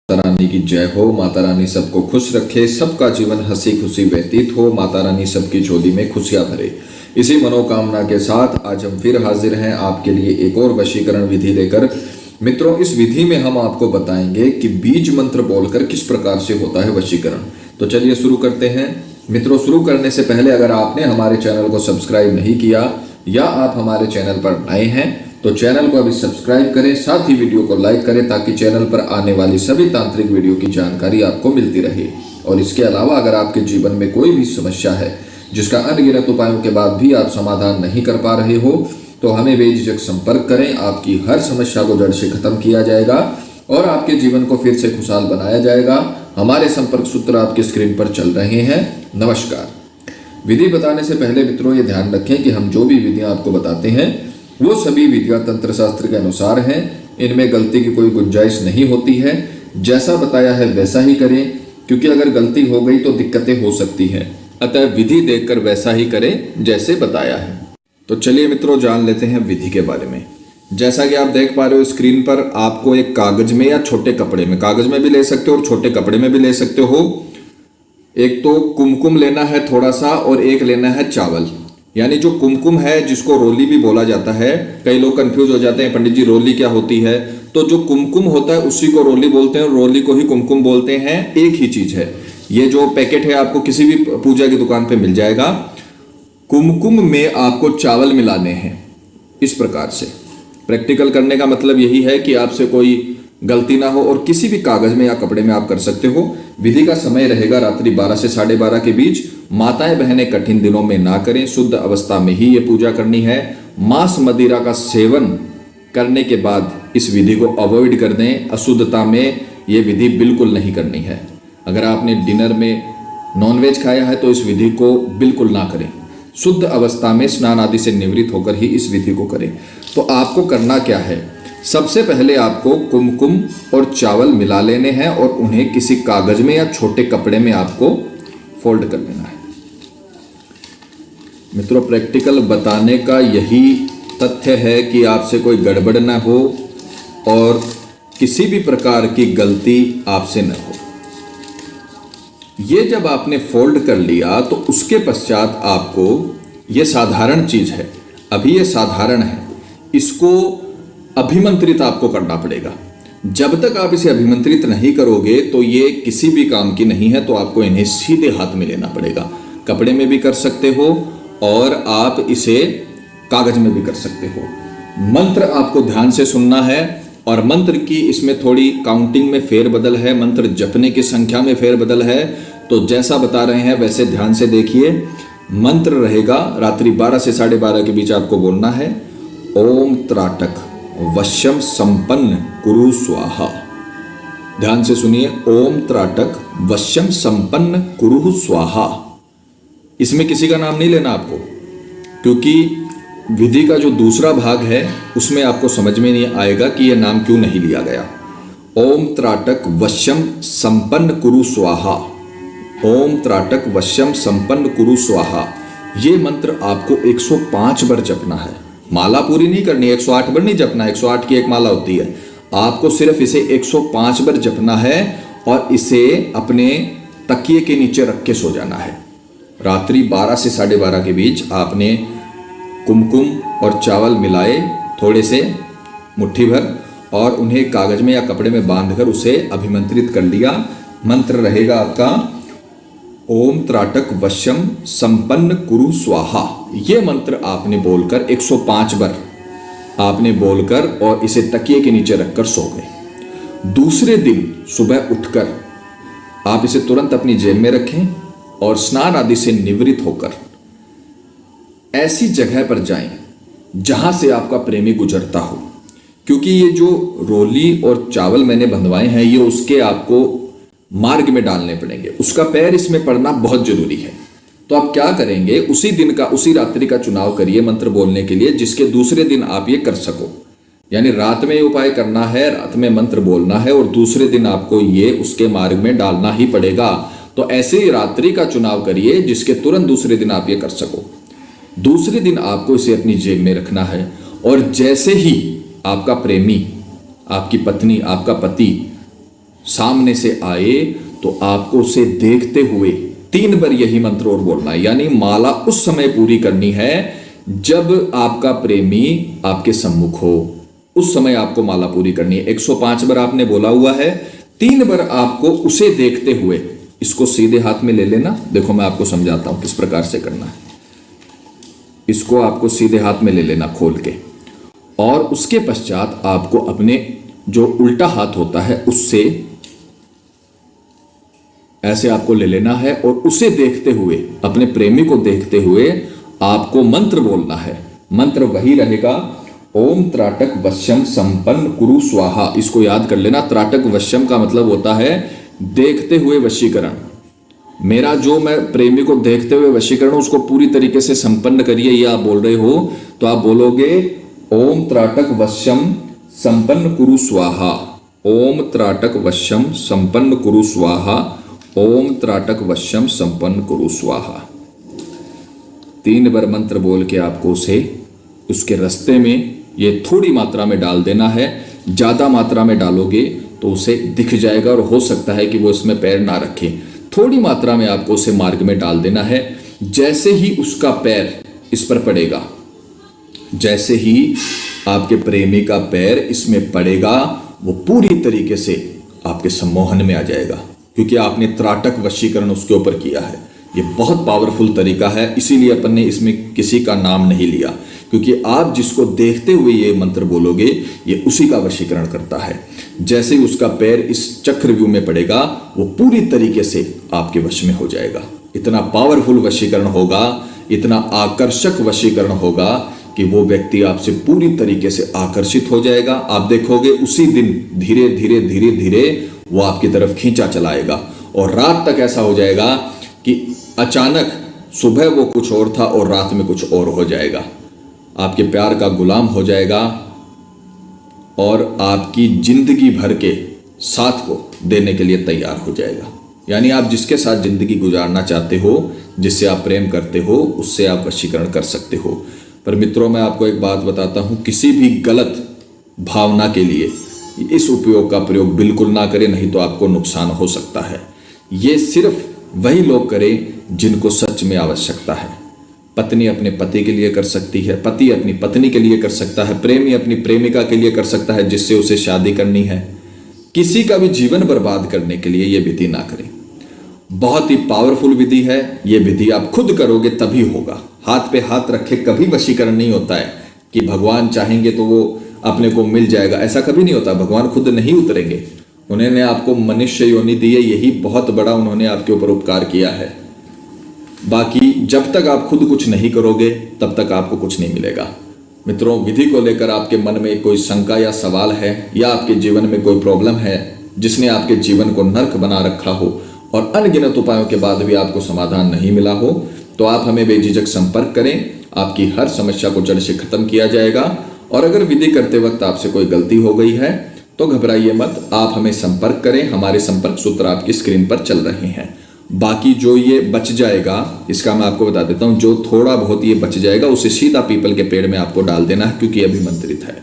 माता रानी की जय हो। माता रानी सबको खुश रखे, सबका जीवन हंसी खुशी व्यतीत हो। माता रानी सबकी झोली में खुशियां भरे। इसी मनोकामना के साथ आज हम फिर हाजिर हैं आपके लिए एक और वशीकरण विधि लेकर। मित्रों, इस विधि में हम आपको बताएंगे कि बीज मंत्र बोलकर किस प्रकार से होता है वशीकरण। तो चलिए शुरू करते हैं। मित्रों, शुरू करने से पहले अगर आपने हमारे चैनल को सब्सक्राइब नहीं किया या आप हमारे चैनल पर नए हैं तो चैनल को अभी सब्सक्राइब करें, साथ ही वीडियो को लाइक करें ताकि चैनल पर आने वाली सभी तांत्रिक वीडियो की जानकारी आपको मिलती रहे। और इसके अलावा अगर आपके जीवन में कोई भी समस्या है जिसका अनगिनत उपायों के बाद भी आप समाधान नहीं कर पा रहे हो तो हमें बेझिझक संपर्क करें। आपकी हर समस्या को जड़ से खत्म किया जाएगा और आपके जीवन को फिर से खुशहाल बनाया जाएगा। हमारे संपर्क सूत्र आपकी स्क्रीन पर चल रहे हैं। नमस्कार। विधि बताने से पहले मित्रों ये ध्यान रखें कि हम जो भी विधियां आपको बताते हैं वो सभी विधियां तंत्र शास्त्र के अनुसार हैं। इनमें गलती की कोई गुंजाइश नहीं होती है। जैसा बताया है वैसा ही करें, क्योंकि अगर गलती हो गई तो दिक्कतें हो सकती हैं। अतः विधि देखकर वैसा ही करें जैसे बताया है। तो चलिए मित्रों, जान लेते हैं विधि के बारे में। जैसा कि आप देख पा रहे हो स्क्रीन पर, आपको एक कागज में या छोटे कपड़े में, कागज में भी ले सकते हो और छोटे कपड़े में भी ले सकते हो, एक तो कुमकुम लेना है थोड़ा सा और एक लेना है चावल। यानी जो कुमकुम है जिसको रोली भी बोला जाता है, कई लोग कंफ्यूज हो जाते हैं पंडित जी रोली क्या होती है। तो जो कुमकुम होता है उसी को रोली बोलते हैं और रोली को ही कुमकुम बोलते हैं। एक ही चीज है। ये जो पैकेट है आपको किसी भी पूजा की दुकान पे मिल जाएगा। कुमकुम में आपको चावल मिलाने हैं इस प्रकार से। प्रैक्टिकल करने का मतलब यही है कि आपसे कोई गलती ना हो और किसी भी कागज में या कपड़े में आप कर सकते हो। विधि का समय रहेगा रात्रि 12 से 12:30 के बीच। माताएं बहनें कठिन दिनों में ना करें, शुद्ध अवस्था में ही ये पूजा करनी है। मांस मदिरा का सेवन करने के बाद इस विधि को अवॉइड कर दें। अशुद्धता में ये विधि बिल्कुल नहीं करनी है। अगर आपने डिनर में नॉनवेज खाया है तो इस विधि को बिल्कुल ना करें। शुद्ध अवस्था में स्नान आदि से निवृत्त होकर ही इस विधि को करें। तो आपको करना क्या है? सबसे पहले आपको कुमकुम और चावल मिला लेने हैं और उन्हें किसी कागज में या छोटे कपड़े में आपको फोल्ड कर लेना है। मित्रों, प्रैक्टिकल बताने का यही तथ्य है कि आपसे कोई गड़बड़ ना हो और किसी भी प्रकार की गलती आपसे न हो। ये जब आपने फोल्ड कर लिया तो उसके पश्चात आपको, ये साधारण चीज है, अभी ये साधारण है, इसको अभिमंत्रित आपको करना पड़ेगा। जब तक आप इसे अभिमंत्रित नहीं करोगे तो ये किसी भी काम की नहीं है। तो आपको इन्हें सीधे हाथ में लेना पड़ेगा। कपड़े में भी कर सकते हो और आप इसे कागज में भी कर सकते हो। मंत्र आपको ध्यान से सुनना है और मंत्र की इसमें थोड़ी काउंटिंग में फेरबदल है, मंत्र जपने की संख्या में फेरबदल है। तो जैसा बता रहे हैं वैसे ध्यान से देखिए। मंत्र रहेगा रात्रि 12 से 12:30 के बीच आपको बोलना है, ओम त्राटक वश्यम संपन्न कुरु स्वाहा। ध्यान से सुनिए, ओम त्राटक वश्यम संपन्न कुरु स्वाहा। इसमें किसी का नाम नहीं लेना आपको, क्योंकि विधि का जो दूसरा भाग है उसमें आपको समझ में नहीं आएगा कि यह नाम क्यों नहीं लिया गया। ओम त्राटक वश्यम संपन्न कुरु स्वाहा, ओम त्राटक वश्यम संपन्न कुरु स्वाहा। ये मंत्र आपको 105 बार जपना है। माला पूरी नहीं करनी, 108 बार नहीं जपना। 108 की एक माला होती है। आपको सिर्फ इसे 105 बार जपना है और इसे अपने तकिए के नीचे रख के सो जाना है। रात्रि 12 से 12:30 के बीच आपने कुमकुम और चावल मिलाए थोड़े से, मुट्ठी भर, और उन्हें कागज में या कपड़े में बांधकर उसे अभिमंत्रित कर लिया। मंत्र रहेगा आपका ओम त्राटक वश्यम संपन्न कुरु स्वाहा। ये मंत्र आपने बोलकर 105 बार आपने बोलकर और इसे तकिए के नीचे रखकर सो गए। दूसरे दिन सुबह उठकर आप इसे तुरंत अपनी जेब में रखें और स्नान आदि से निवृत्त होकर ऐसी जगह पर जाएं जहां से आपका प्रेमी गुजरता हो। क्योंकि ये जो रोली और चावल मैंने बंधवाए हैं ये उसके आपको मार्ग में डालने पड़ेंगे। उसका पैर इसमें पड़ना बहुत जरूरी है। तो आप क्या करेंगे, उसी दिन का, उसी रात्रि का चुनाव करिए मंत्र बोलने के लिए जिसके दूसरे दिन आप ये कर सको। यानी रात में ये उपाय करना है, रात में मंत्र बोलना है और दूसरे दिन आपको ये उसके मार्ग में डालना ही पड़ेगा। तो ऐसे ही रात्रि का चुनाव करिए जिसके तुरंत दूसरे दिन आप ये कर सको। दूसरे दिन आपको इसे अपनी जेब में रखना है और जैसे ही आपका प्रेमी, आपकी पत्नी, आपका पति सामने से आए तो आपको उसे देखते हुए 3 बार यही मंत्र और बोलना है। यानी माला उस समय पूरी करनी है जब आपका प्रेमी आपके सम्मुख हो, उस समय आपको माला पूरी करनी है। 105 बार आपने बोला हुआ है, 3 बार आपको उसे देखते हुए इसको सीधे हाथ में ले लेना। देखो मैं आपको समझाता हूं किस प्रकार से करना है। इसको आपको सीधे हाथ में ले लेना खोल के, और उसके पश्चात आपको अपने जो उल्टा हाथ होता है उससे ऐसे आपको ले लेना है और उसे देखते हुए, अपने प्रेमी को देखते हुए आपको मंत्र बोलना है। मंत्र वही रहेगा, ओम त्राटक वश्यम संपन्न कुरु स्वाहा। इसको याद कर लेना। त्राटक वश्यम का मतलब होता है देखते हुए वशीकरण। मेरा जो मैं प्रेमी को देखते हुए वशीकरण, उसको पूरी तरीके से संपन्न करिए, ये आप बोल रहे हो तो आप बोलोगे ओम त्राटक वश्यम संपन्न कुरु स्वाहा। ओम त्राटक वश्यम संपन्न कुरु स्वाहा। ओम त्राटक वश्यम संपन्न कुरु स्वाहा। 3 बार मंत्र बोल के आपको उसे उसके रास्ते में ये थोड़ी मात्रा में डाल देना है। ज़्यादा मात्रा में डालोगे तो उसे दिख जाएगा और हो सकता है कि वो इसमें पैर ना रखे। थोड़ी मात्रा में आपको उसे मार्ग में डाल देना है। जैसे ही उसका पैर इस पर पड़ेगा, जैसे ही आपके प्रेमी का पैर इसमें पड़ेगा, वो पूरी तरीके से आपके सम्मोहन में आ जाएगा, क्योंकि आपने त्राटक वशीकरण उसके ऊपर किया है। ये बहुत पावरफुल तरीका है, इसीलिए अपन ने इसमें किसी का नाम नहीं लिया, क्योंकि आप जिसको देखते हुए ये मंत्र बोलोगे ये उसी का वशीकरण करता है। जैसे ही उसका पैर इस चक्रव्यूह में पड़ेगा, वो पूरी तरीके से आपके वश में हो जाएगा। इतना पावरफुल वशीकरण होगा, इतना आकर्षक वशीकरण होगा कि वो व्यक्ति आपसे पूरी तरीके से आकर्षित हो जाएगा। आप देखोगे उसी दिन धीरे धीरे धीरे धीरे वो आपकी तरफ खींचा चलाएगा, और रात तक ऐसा हो जाएगा कि अचानक सुबह वो कुछ और था और रात में कुछ और हो जाएगा। आपके प्यार का गुलाम हो जाएगा और आपकी जिंदगी भर के साथ को देने के लिए तैयार हो जाएगा। यानी आप जिसके साथ जिंदगी गुजारना चाहते हो, जिससे आप प्रेम करते हो, उससे आप वशीकरण कर सकते हो। पर मित्रों, मैं आपको एक बात बताता हूं, किसी भी गलत भावना के लिए इस उपयोग का प्रयोग बिल्कुल ना करें, नहीं तो आपको नुकसान हो सकता है। ये सिर्फ वही लोग करें जिनको सच में आवश्यकता है। पत्नी अपने पति के लिए कर सकती है, पति अपनी पत्नी के लिए कर सकता है, प्रेमी अपनी प्रेमिका के लिए कर सकता है जिससे उसे शादी करनी है। किसी का भी जीवन बर्बाद करने के लिए ये विधि ना करें। बहुत ही पावरफुल विधि है। ये विधि आप खुद करोगे तभी होगा। हाथ पे हाथ रखे कभी वशीकरण नहीं होता है कि भगवान चाहेंगे तो वो अपने को मिल जाएगा, ऐसा कभी नहीं होता। भगवान खुद नहीं उतरेंगे। उन्होंने आपको मनुष्य योनि दी है, यही बहुत बड़ा उन्होंने आपके ऊपर उपकार किया है। बाकी जब तक आप खुद कुछ नहीं करोगे तब तक आपको कुछ नहीं मिलेगा। मित्रों, विधि को लेकर आपके मन में कोई शंका या सवाल है, या आपके जीवन में कोई प्रॉब्लम है जिसने आपके जीवन को नर्क बना रखा हो और अनगिनत उपायों के बाद भी आपको समाधान नहीं मिला हो, तो आप हमें बेझिझक संपर्क करें। आपकी हर समस्या को जड़ से खत्म किया जाएगा। और अगर विधि करते वक्त आपसे कोई गलती हो गई है तो घबराइए मत, आप हमें संपर्क करें। हमारे संपर्क सूत्र आपकी स्क्रीन पर चल रहे हैं। बाकी जो ये बच जाएगा, इसका मैं आपको बता देता हूं, जो थोड़ा बहुत ये बच जाएगा उसे सीधा पीपल के पेड़ में आपको डाल देना है, क्योंकि अभिमंत्रित है।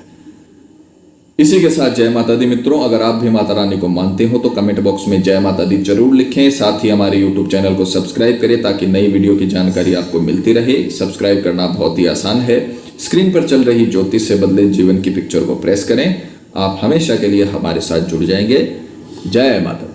इसी के साथ जय माता दी। मित्रों, अगर आप भी माता रानी को मानते हो तो कमेंट बॉक्स में जय माता दी जरूर लिखें। साथ ही हमारे यूट्यूब चैनल को सब्सक्राइब करें ताकि नई वीडियो की जानकारी आपको मिलती रहे। सब्सक्राइब करना बहुत ही आसान है। स्क्रीन पर चल रही ज्योतिष से बदले जीवन की पिक्चर को प्रेस करें। आप हमेशा के लिए हमारे साथ जुड़ जाएंगे। जय माता दी।